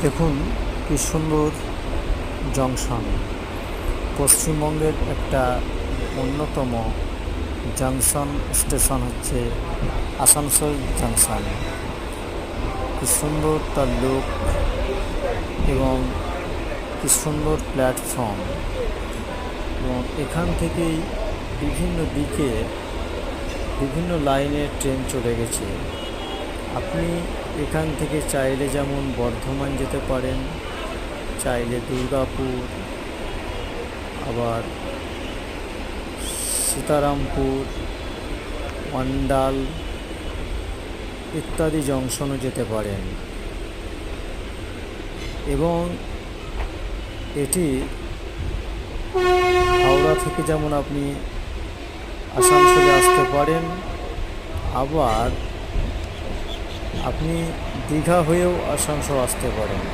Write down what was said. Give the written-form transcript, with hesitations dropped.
দেখুন কি সুন্দর জংশন। পশ্চিমবঙ্গের একটা অন্যতম জংশন স্টেশন হচ্ছে আসানসোল জংশন। কি সুন্দর তার লুক এবং কি সুন্দর প্ল্যাটফর্ম, এবং এখান থেকেই বিভিন্ন দিকে বিভিন্ন লাইনের ট্রেন চলে গেছে। আপনি এখান থেকে চাইলে যেমন বর্ধমান যেতে পারেন, চাইলে দুর্গাপুর, আবার সীতারামপুর, অন্ডাল ইত্যাদি জংশনও যেতে পারেন। এবং এটি হাওড়া থেকে যেমন আপনি আসানসোলে আসতে পারেন, আবার আপনি দীঘা হয়েও আসানসোল আসতে পারেন।